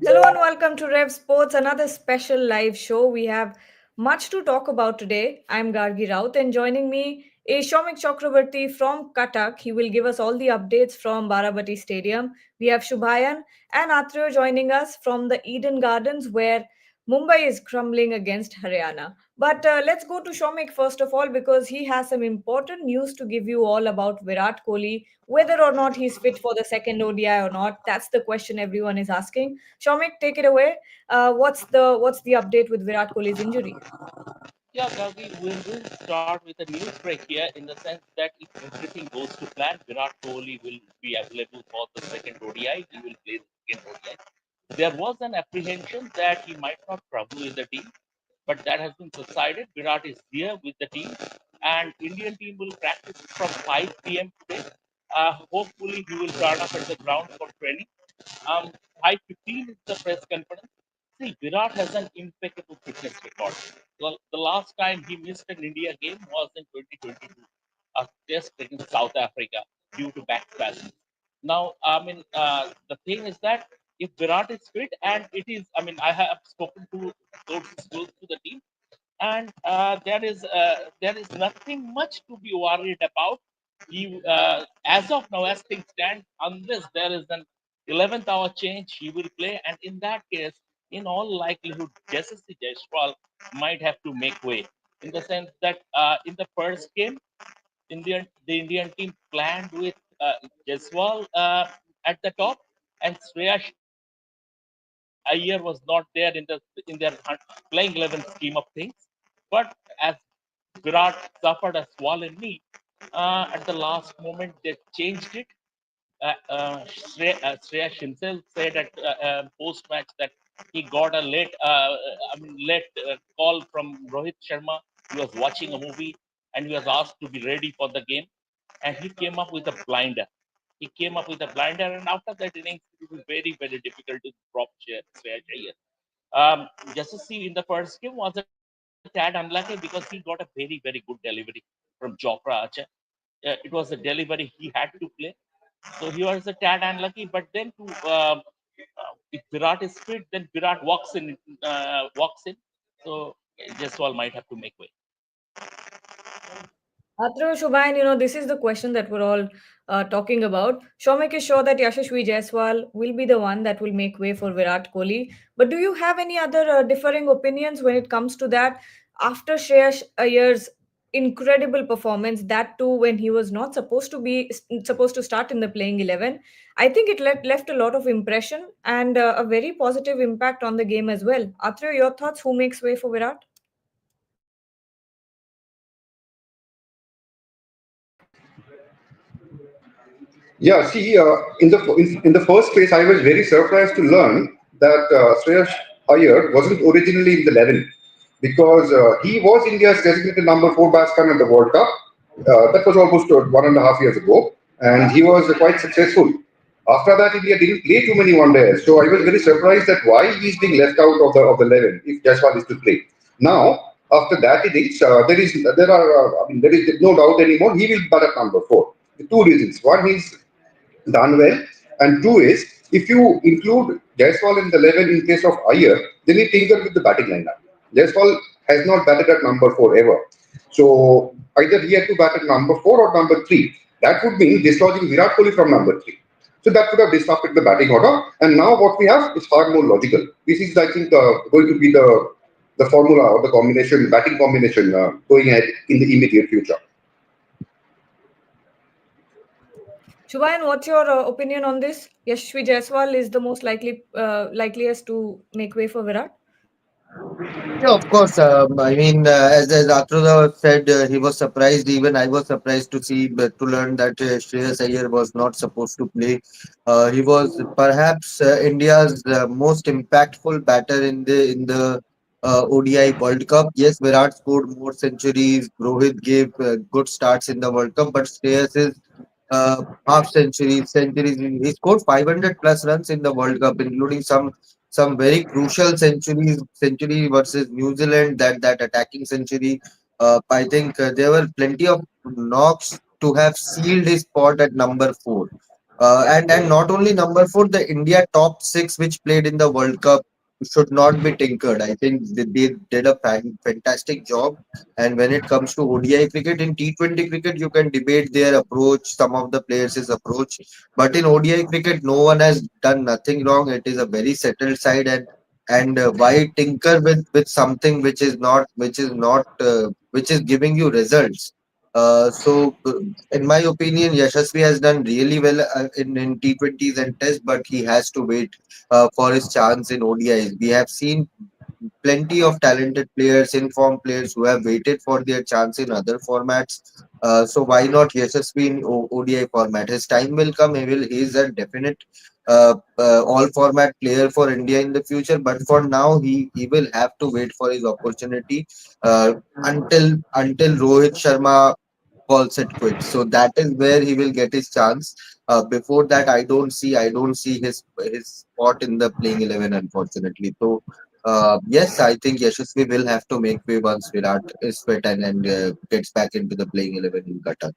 Hello and welcome to Rev Sports, another special live show. We have much to talk about today. I'm Gargi Raut, and joining me is Shomik Chakrabarti from Cuttack. He will give us all the updates from Barabati Stadium. We have Shubhayan and Atriyo joining us from the Eden Gardens, where Mumbai is crumbling against Haryana. But let's go to Shomik first of all because he has some important news to give you all about Virat Kohli, whether or not he's fit for the second ODI or not. That's the question everyone is asking. Shomik, take it away. What's the update with Virat Kohli's injury? Yeah, Gavi, we will start with a news break here in the sense that if everything goes to plan, Virat Kohli will be available for the second ODI. He will play the second ODI. There was an apprehension that he might not travel with the team, but that has been subsided. Virat is here with the team, and Indian team will practice from 5 p.m. today. Hopefully, he will turn up at the ground for training. 5:15 is the press conference. See, Virat has an impeccable fitness record. Well, the last time he missed an India game was in 2022, a test against South Africa due to back spasms. Now, the thing is that if Virat is fit, and it is, I have spoken to close to the team, and there is nothing much to be worried about. As of now, as things stand, unless there is an 11th hour change, he will play, and in that case, in all likelihood, Jesse Jaiswal might have to make way. In the sense that in the first game, the Indian team planned with Jaiswal at the top, and Iyer was not there in their playing 11 scheme of things. But as Virat suffered a swollen knee, at the last moment they changed it. Shreyash himself said at post match that he got a late call from Rohit Sharma. He was watching a movie and he was asked to be ready for the game, and he came up with a blinder. He came up with a blinder, and after that innings, it was very difficult to drop Shreyash Iyer. Jasasi in the first game was a tad unlucky because he got a very good delivery from Jofra Archer. It was a delivery he had to play, so he was a tad unlucky. But then if Virat is fit, then Virat walks in. So Jaiswal might have to make way. Atra Shubhayan, this is the question that we're all talking about. Shomik is sure that Yashasvi Jaiswal will be the one that will make way for Virat Kohli. But do you have any other differing opinions when it comes to that? After Shreyash Iyer's incredible performance, that too when he was not supposed to start in the playing 11, I think it left a lot of impression and a very positive impact on the game as well. Atra, your thoughts? Who makes way for Virat? Yeah, see, in the first place, I was very surprised to learn that Shreyash Iyer wasn't originally in the 11 because he was India's designated number four batsman at the World Cup. That was almost 1.5 years ago, and he was quite successful. After that, India didn't play too many one days, so I was very surprised that why he's being left out of the 11 if Jaiswal is to play. Now, after that innings, there is no doubt anymore. He will bat at number four. Two reasons. One is done well. And two is, if you include Jaiswal in the 11 in case of Iyer, then he tinker with the batting lineup. Jaiswal has not batted at number four ever. So either he had to bat at number four or number three. That would mean dislodging Virat Kohli from number three. So that would have disrupted the batting order. And now what we have is far more logical. This is, I think, going to be the formula or the combination, batting combination going ahead in the immediate future. Shubhayan, what's your opinion on this? Yashasvi Jaiswal is the most likeliest to make way for Virat. Yeah, of course. As Atroda said, he was surprised. Even I was surprised to see, but to learn that Shreyas Iyer was not supposed to play. He was perhaps India's most impactful batter in the ODI World Cup. Yes, Virat scored more centuries. Rohit gave good starts in the World Cup, but Shreyas is half centuries. He scored 500 plus runs in the World Cup, including some very crucial century versus New Zealand, that attacking century. I think there were plenty of knocks to have sealed his spot at number four. And not only number four, the India top six which played in the World Cup should not be tinkered. I think they did a fantastic job. And when it comes to ODI cricket, in T20 cricket, you can debate their approach, some of the players' approach. But in ODI cricket, no one has done nothing wrong. It is a very settled side, and why tinker with something which is giving you results. So in my opinion, Yashasvi has done really well in T20s and Tests, but he has to wait for his chance in ODIs. We have seen plenty of talented players, informed players who have waited for their chance in other formats. So why not Yashasvi in ODI format? His time will come. He is a definite all format player for India in the future. But for now, he will have to wait for his opportunity uh, until Rohit Sharma calls it quits. So that is where he will get his chance. Before that, I don't see his spot in the playing 11, unfortunately. So yes, I think Yashasvi will have to make way once Virat is fit and gets back into the playing 11 in Qatar.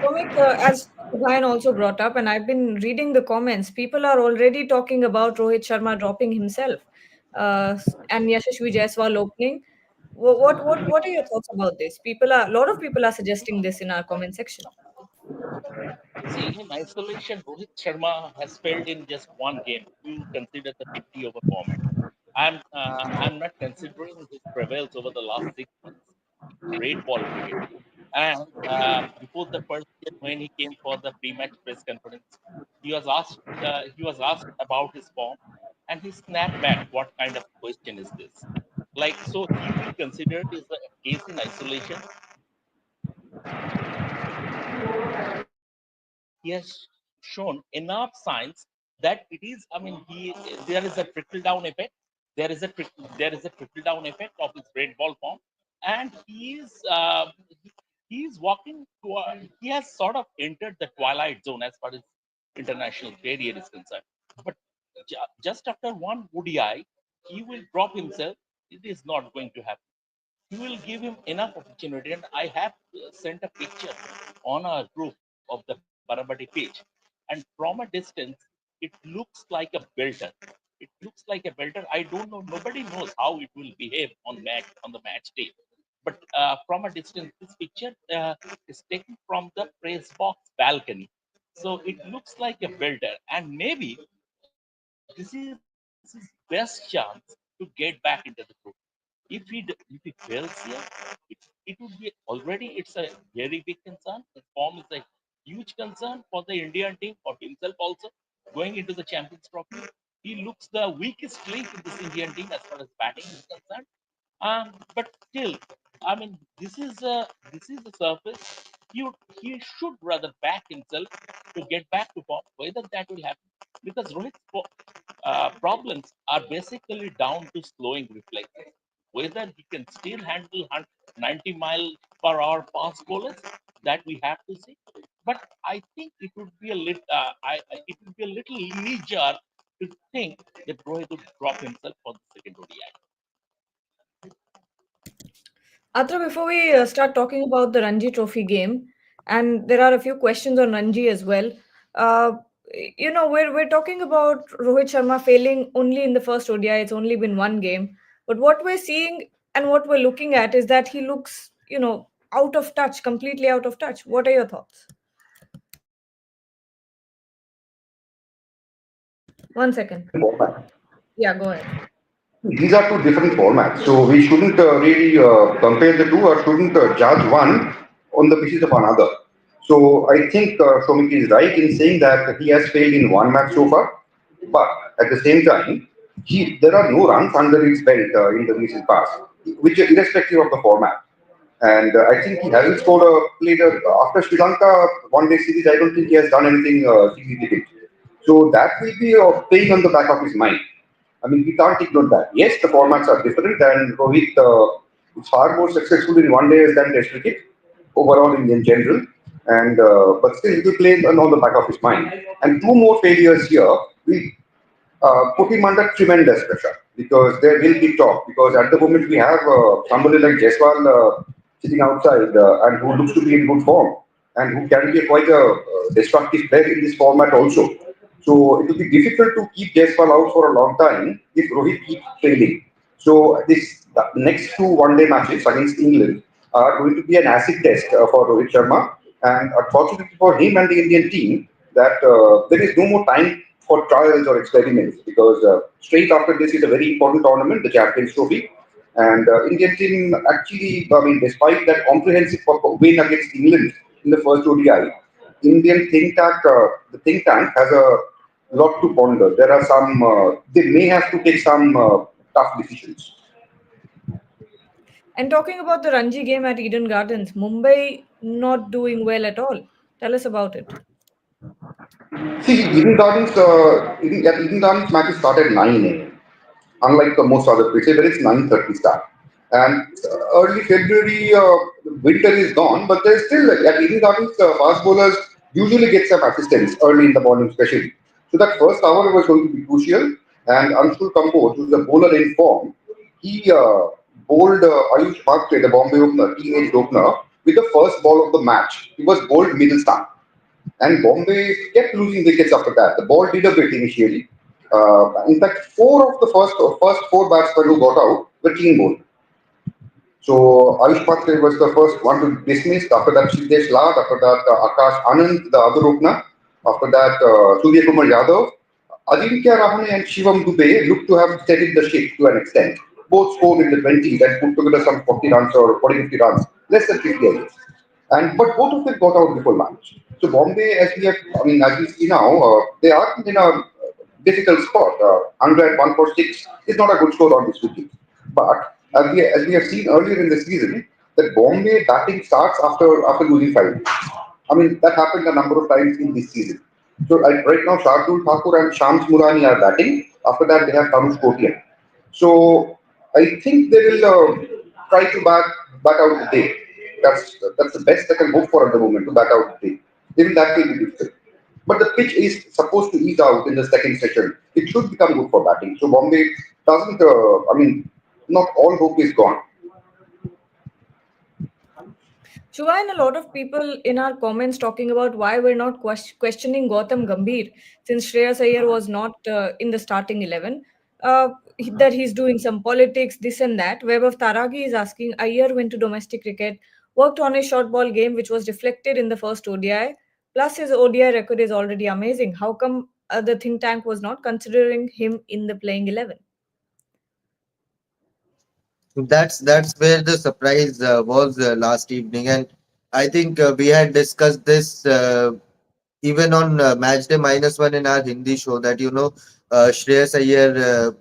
Somik, as Ryan also brought up, and I've been reading the comments, people are already talking about Rohit Sharma dropping himself and Yashashvi Jaiswal opening. What are your thoughts about this? A lot of people are suggesting this in our comment section. See, in isolation, Rohit Sharma has failed in just one game. You consider the 50 over format. I'm not considering his travails over the last 6 months. Great ball cricket. And before the first game, when he came for the pre-match press conference, he was asked about his form, and he snapped back. What kind of question is this? Like, so he will consider it as a case in isolation. He has shown enough signs that it is. I mean, he there is a trickle down effect. There is a trickle down effect of his red ball form, and he is walking toward. He has sort of entered the twilight zone as far as international career is concerned. But just after one ODI, he will drop himself. It is not going to happen. You will give him enough opportunity. And I have sent a picture on our group of the Barabati pitch. And from a distance, it looks like a belter. It looks like a belter. I don't know. Nobody knows how it will behave on the match day. But from a distance, this picture is taken from the press box balcony. So it looks like a belter. And maybe this is his best chance to get back into the group. If he fails here, it would be already it's a very big concern. His form is a huge concern for the Indian team, for himself also. Going into the Champions Trophy, he looks the weakest link in this Indian team as far as batting is concerned. But still, I mean, this is the surface. He should rather back himself to get back to form. Whether that will happen, because Rohit's problems are basically down to slowing reflexes. Whether he can still handle 90 mile per hour fast bowlers, that we have to see. But I think it would be it would be a little leisure to think that Rohit would drop himself for the second ODI. Atra, before we start talking about the Ranji Trophy game, and there are a few questions on Ranji as well. Uh, we're talking about Rohit Sharma failing only in the first ODI. It's only been one game, but what we're seeing and what we're looking at is that he looks, out of touch, completely out of touch. What are your thoughts? One second. Format. Yeah, go ahead. These are two different formats, so we shouldn't really compare the two or shouldn't judge one on the basis of another. So I think Shomik is right in saying that he has failed in one match so far, but at the same time, there are no runs under his belt in the recent past, which are irrespective of the format. And I think he hasn't scored a played a, after Sri Lanka one day series. I don't think he has done anything significant. So that will be a pain on the back of his mind. I mean, we can't ignore that. Yes, the formats are different, and Rohit is far more successful in one days than Test cricket overall in general. And but still, it will play on the back of his mind. And two more failures here will put him under tremendous pressure because there will be talk. Because at the moment we have somebody like Jaiswal sitting outside and who looks to be in good form. and who can be quite a destructive player in this format also. So it will be difficult to keep Jaiswal out for a long time if Rohit keeps failing. So the next two one-day matches against England are going to be an acid test for Rohit Sharma. And unfortunately for him and the Indian team, that there is no more time for trials or experiments because straight after this is a very important tournament, the Champions Trophy. And Indian team actually, I mean, despite that comprehensive win against England in the first ODI, Indian the think tank has a lot to ponder. There are some, they may have to take some tough decisions. And talking about the Ranji game at Eden Gardens, Mumbai not doing well at all. Tell us about it. See, Eden Gardens matches start at 9 a.m. Unlike most other pitches where it's 9:30 start. And early February, winter is gone, but there's still, at Eden Gardens, fast bowlers usually get some assistance early in the morning, especially. So that first hour was going to be crucial. And Anshul Kamboj, who's a bowler in form, he bowled Ayush Bhakre, the Bombay opener, teenage opener, with the first ball of the match. He was bowled middle stump. And Bombay kept losing wickets after that. The ball did a bit initially. In fact, four of the first four batsmen who got out were clean bowled. So Ayush Patre was the first one to dismiss. After that, Siddesh Lad. After that, Akash Anand, the other opener. After that, Surya Kumar Yadav. Ajinkya Rahane and Shivam Dubey looked to have steadied the ship to an extent. Both scored in the 20s and put together some 40 runs or 40 50 runs, less than 50 innings. And but both of them got out before lunch. So Bombay, as we see now, they are in a difficult spot. 101 for six is not a good score on this wicket. But as we have seen earlier in the season, that Bombay batting starts after losing 5 wickets. I mean that happened a number of times in this season. So right now, Shardul Thakur and Shams Murani are batting. After that, they have Tanush Kotian. So I think they will try to bat out the day. That's the best they can hope for at the moment to bat out the day. Even that will be difficult. But the pitch is supposed to ease out in the second session. It should become good for batting. So Bombay doesn't. Not all hope is gone. Shiva, and a lot of people in our comments talking about why we're not questioning Gautam Gambhir since Shreyas Iyer was not in the starting 11. That he's doing some politics, this and that. Web of Taragi is asking Iyer went to domestic cricket, worked on his short ball game, which was reflected in the first ODI. Plus, his ODI record is already amazing. How come the think tank was not considering him in the playing 11? That's where the surprise was last evening, and I think we had discussed this even on match day -1 in our Hindi show that Shreyas Iyer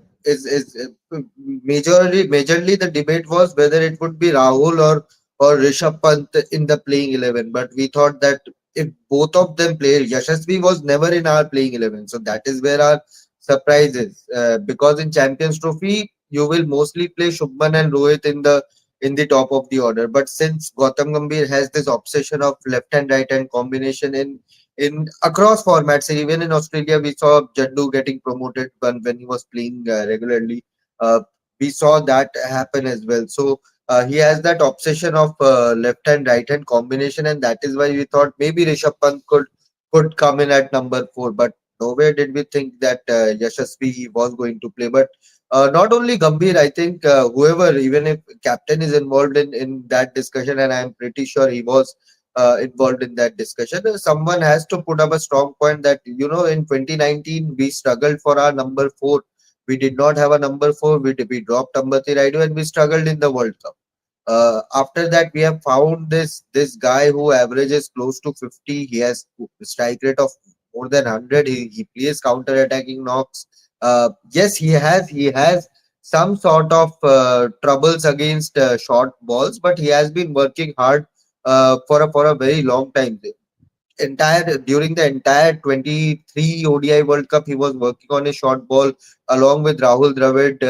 majorly the debate was whether it would be Rahul or Rishabh Pant in the playing 11. But we thought that if both of them play, Yashasvi was never in our playing 11, so that is where our surprise is. Because in Champions Trophy you will mostly play Shubman and Rohit in the top of the order. But since Gautam Gambhir has this obsession of left and right hand combination in across formats. Even in Australia, we saw Jaddu getting promoted when he was playing regularly. Uh, we saw that happen as well. So he has that obsession of left and right hand combination, and that is why we thought maybe Rishabh Pant could come in at number 4. But nowhere did we think that Yashasvi was going to play. But not only Gambhir, I think whoever, even if captain is involved in that discussion, and I'm pretty sure he was involved in that discussion. Someone has to put up a strong point that in 2019 we struggled for our number 4. We did not have a number 4. We dropped Ambati Raidu and we struggled in the World Cup. After that, we have found this guy who averages close to 50. He has strike rate of more than 100. He plays counter attacking knocks. Yes, he has some sort of troubles against short balls, but he has been working hard for a very long time. Entire During the entire 23 ODI World Cup, he was working on a short ball along with Rahul Dravid,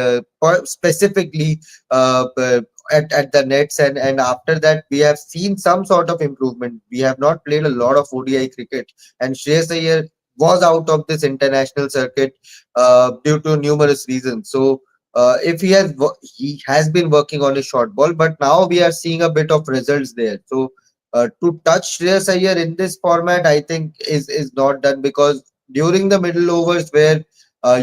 specifically at the nets, and after that we have seen some sort of improvement. We have not played a lot of ODI cricket, and Shreyas Iyer was out of this international circuit due to numerous reasons. So if he has been working on his short ball, but now we are seeing a bit of results there. So To touch Shreyas Iyer in this format, I think is not done, because during the middle overs where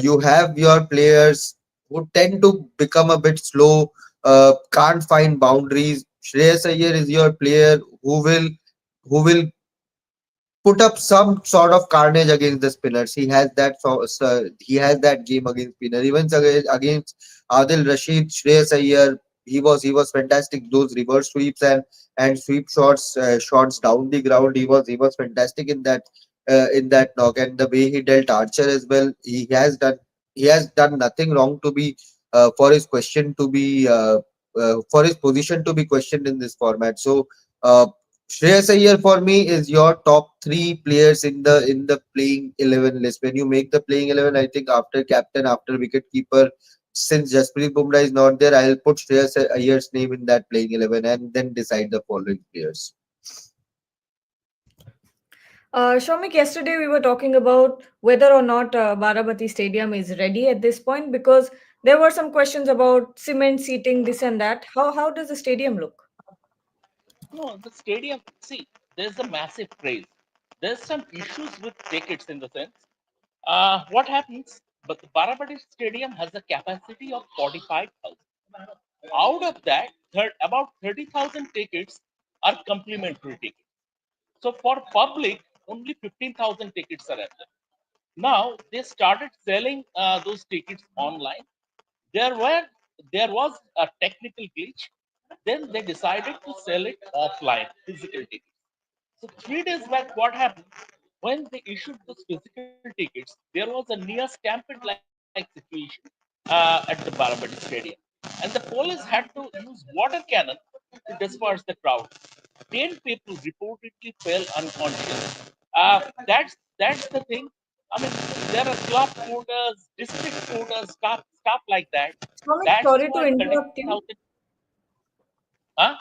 you have your players who tend to become a bit slow, can't find boundaries. Shreyas Iyer is your player who will put up some sort of carnage against the spinners. He has that he has that game against spinner. Even against Adil Rashid, Shreyas Iyer, he was fantastic. Those reverse sweeps and sweep shots down the ground. He was fantastic in that knock, and the way he dealt Archer as well. He has done nothing wrong to be for his question to be for his position to be questioned in this format. So. Shreyas Iyer for me is your top three players in the playing 11 list. When you make the playing 11, I think after captain, after wicket keeper, since Jasprit Bumrah is not there, I'll put Shreyas Iyer's name in that playing 11 and then decide the following players. Shomik, yesterday we were talking about whether or not Barabati Stadium is ready at this point because there were some questions about cement seating, this and that. How does the stadium look? No, the stadium. See, there's a massive craze. There's some issues with tickets in the sense. What happens? But the Barabati Stadium has a capacity of 45,000. Out of that, about 30,000 tickets are complimentary tickets. So for public, only 15,000 tickets are available. Now they started selling those tickets online. There were there was a technical glitch. Then they decided to sell it offline, physical tickets. So 3 days back, what happened? When they issued those physical tickets, there was a near stampede-like situation at the Barabati Stadium, and the police had to use water cannon to disperse the crowd. 10 people reportedly fell unconscious. That's the thing. I mean, there are club quotas, district quotas, stuff like that. Shomik, That's sorry why to interrupt 30,000. you. Huh?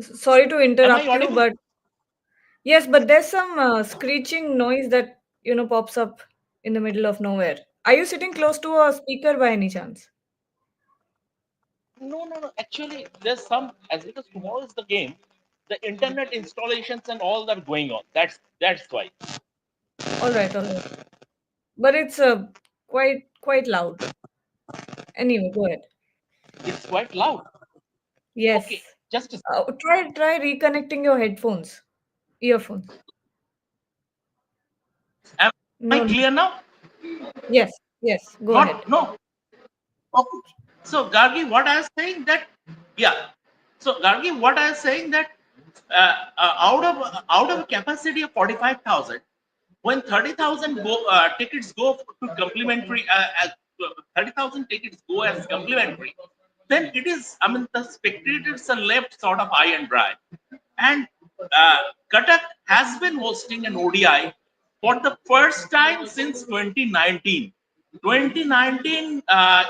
Sorry to Am I interrupt you, audible? but yes, but there's some screeching noise that pops up in the middle of nowhere. Are you sitting close to a speaker by any chance? No, no, no. Actually, there's some as because tomorrow is the game, the internet installations and all that going on. That's why All right, all right. But it's quite loud. Anyway, go ahead. it's quite loud. Yes. Okay, just a Try reconnecting your headphones, earphones. am I No, no. clear now? Yes, yes. Go ahead. Not no. Okay. So Gargi, what I was saying that yeah. So Gargi, what I was saying that out of a capacity of 45,000, when 30,000 tickets go to complimentary, 30,000 tickets go as complimentary, then it is. I mean, the spectators are left sort of high and dry. And Cuttack has been hosting an ODI for the first time since 2019. 2019,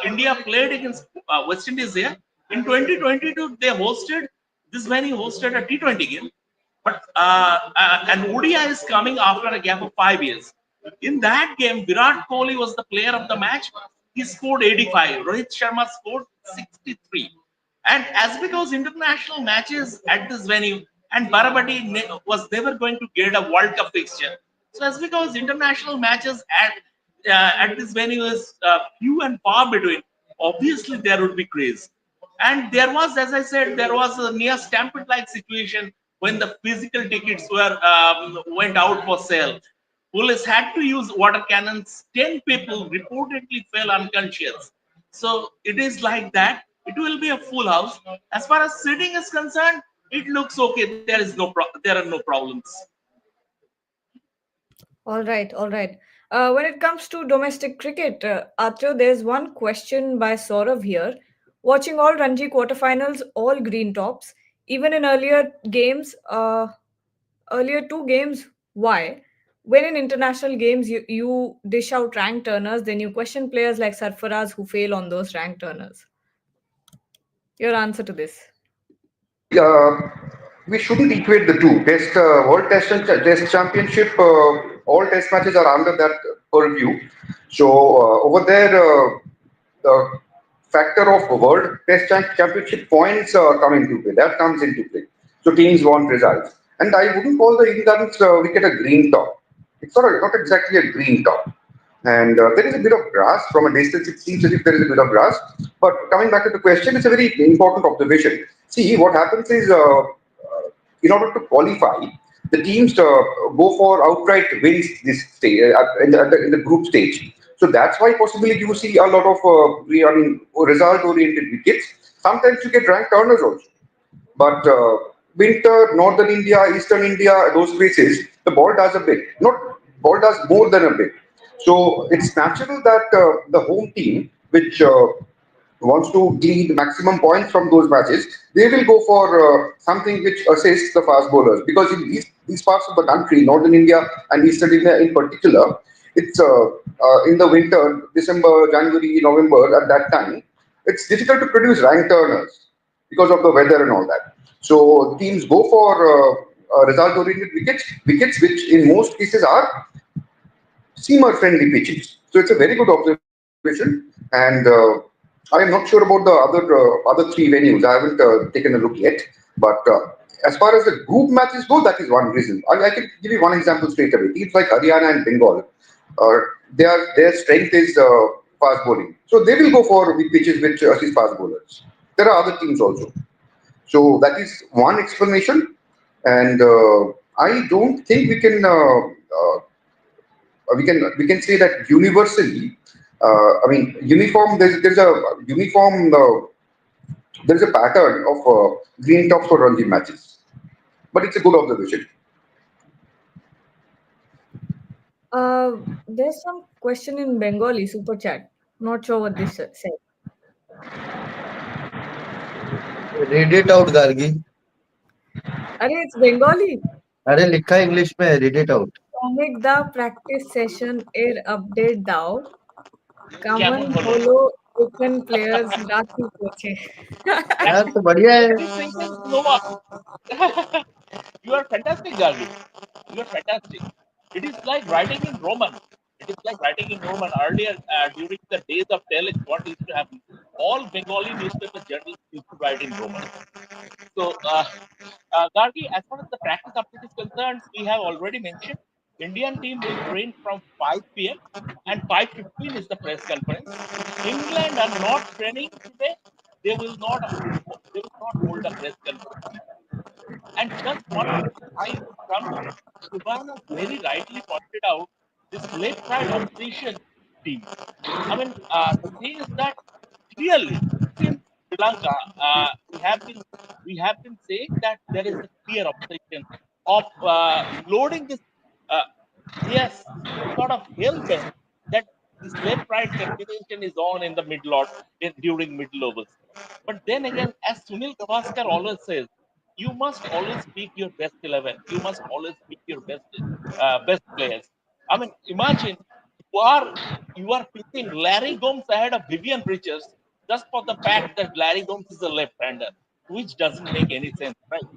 India played against West Indies here. In 2022, they hosted this when he hosted a T20 game. But an ODI is coming after a gap of 5 years. In that game, Virat Kohli was the player of the match. He scored 85. Rohit Sharma scored 63. And as because international matches at this venue and Barabati was never going to get a World Cup fixture. So as because international matches at this venue is few and far between, obviously there would be craze. And there was, as I said, there was a near stampede-like situation when the physical tickets were went out for sale. Police had to use water cannons. 10 people reportedly fell unconscious. So it is like that. It will be a full house. As far as sitting is concerned, it looks okay. There are no problems. All right, all right. When it comes to domestic cricket, Atro, there's one question by Saurav here. Watching all Ranji quarterfinals, all green tops, even in earlier two games, why? When in international games you dish out rank turners, then you question players like Sarfaraz who fail on those rank turners. Your answer to this. See, we shouldn't equate the two. World Test and Test Championship, all Test matches are under that purview. So over there, the factor of World Test Championship points come into play. That comes into play. So teams want results. And I wouldn't call the England's wicket a green top. It's not exactly a green top. And there is a bit of grass from a distance. It seems as if there is a bit of grass. But coming back to the question, it's a very important observation. See, what happens is, in order to qualify, the teams go for outright wins this stage in the group stage. So that's why possibly you see a lot of result-oriented wickets. Sometimes you get rank turners also. But winter, northern India, eastern India, those places, the ball does a bit. Not ball does more than a bit. So it's natural that the home team, which wants to glean maximum points from those matches, they will go for something which assists the fast bowlers. Because in these parts of the country, northern India and eastern India in particular, it's in the winter, December, January, November, at that time, it's difficult to produce rank turners because of the weather and all that. So teams go for result-oriented wickets which in most cases are seamer-friendly pitches. So it's a very good observation, and I am not sure about the other three venues. I haven't taken a look yet, but as far as the group matches go, that is one reason. I can give you one example straight away. Teams like Haryana and Bengal, uh, their strength is fast bowling, so they will go for the pitches which assist fast bowlers. There are other teams also. So that is one explanation, and I don't think we can say that universally. I mean, uniform. There's a uniform. There's a pattern of green tops for Ranji matches, but it's a good observation. There's some question in Bengali super chat. Not sure what this said. Read it out, Gargi. अरे it's Bengali. अरे लिखा है English में, read it out. Comic the practice session air update দাও কেমন কেমন হলো? হলো open players রাখি কোচে That यार is तो बढ़िया है. that is saying no one. You are fantastic, Gargi. You are fantastic. It is like writing in Roman. It is like writing in Roman. Earlier, during the days of telex, what used to happen? All Bengali newspaper journalists used to write in Roman. So, Gargi, as far as the practice update is concerned, we have already mentioned Indian team will train from 5 p.m. and 5:15 is the press conference. England are not training today. They will not. They will not hold a press conference. And just one question I would come to. Shivana very rightly pointed out this left-right obsession team. I mean, the thing is that clearly since Sri Lanka, we have been saying that there is a clear obsession of loading this. Uh, yes, sort of hell bent that this left-right combination is on in the middle or during middle overs. But then again, as Sunil Gavaskar always says, you must always pick your best 11. You must always pick your best players. I mean, imagine you are you are picking Larry Gomes ahead of Vivian Richards just for the fact that Larry Gomes is a left-hander, which doesn't make any sense, right?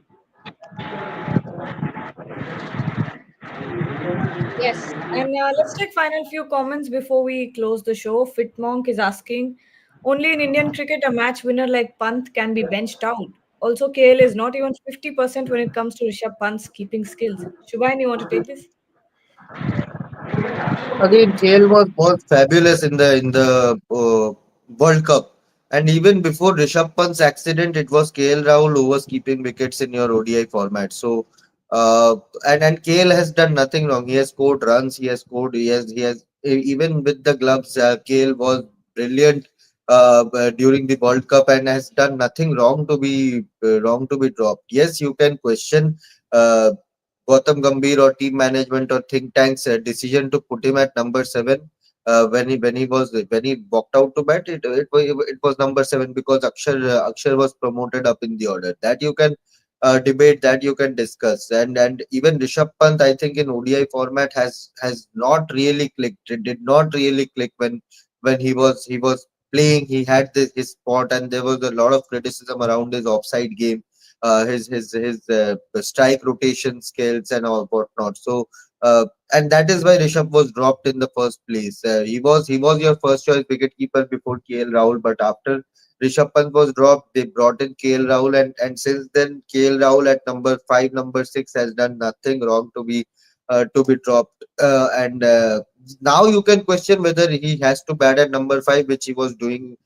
yes and let's take final few comments before we close the show. Fitmonk is asking only in Indian cricket a match winner like Pant can be benched out. Also KL is not even 50% when it comes to Rishabh Pant's keeping skills. Shubhain, you want to take this? Again, KL was fabulous in the World Cup, and even before Rishabh Pant's accident, it was KL Rahul who was keeping wickets in your ODI format. So, and KL has done nothing wrong. He has scored runs. He has scored. Even with the gloves. KL was brilliant during the World Cup and has done nothing wrong to be dropped. Yes, you can question. Uh, Gautam Gambhir or team management or think tanks decision to put him at number seven when he walked out to bat. It was number seven because Akshar was promoted up in the order. That you can debate, that you can discuss, and even Rishabh Pant I think in ODI format has not really clicked. It did not really click when he was playing. He had his spot, and there was a lot of criticism around his offside game, his strike rotation skills and all whatnot. So And that is why Rishabh was dropped in the first place. He was your first choice wicketkeeper before KL Rahul, but after Rishabh Pant was dropped, they brought in KL Rahul, and since then KL Rahul at number five, number six has done nothing wrong to be dropped. And now you can question whether he has to bat at number five, which he was doing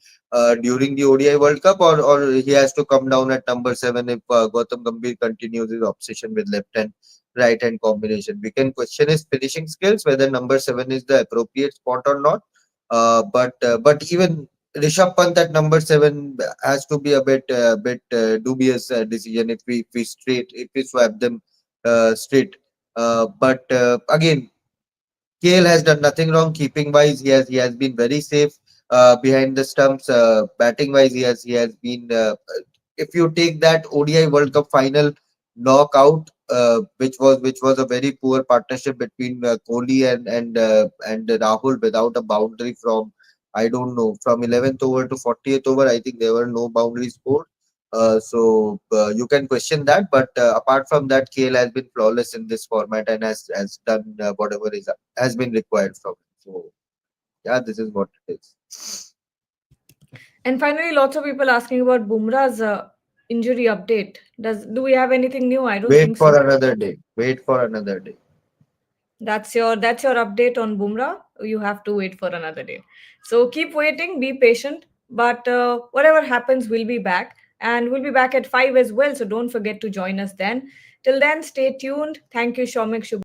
during the ODI World Cup, or he has to come down at number seven if Gautam Gambhir continues his obsession with left hand right hand combination. We can question his finishing skills, whether number seven is the appropriate spot or not. But even Rishabh Pant at number seven has to be a bit dubious decision if we swap them straight. But again, KL has done nothing wrong. Keeping wise, he has been very safe behind the stumps. Batting wise, he has been. If you take that ODI World Cup final knockout, which was a very poor partnership between Kohli and Rahul without a boundary from, I don't know, from 11th over to 40th over. I think there were no boundaries scored. So you can question that, but apart from that, KL has been flawless in this format and has done whatever has been required from him. So yeah, this is what it is. And finally, lots of people asking about Bumrah's injury update. Do we have anything new? I don't Wait think for so. another day. Wait for another day. That's your update on Bumrah. You have to wait for another day. So keep waiting, be patient. But whatever happens, we'll be back, and we'll be back at 5 as well. So don't forget to join us then. Till then, stay tuned. Thank you, Shomik Shubh.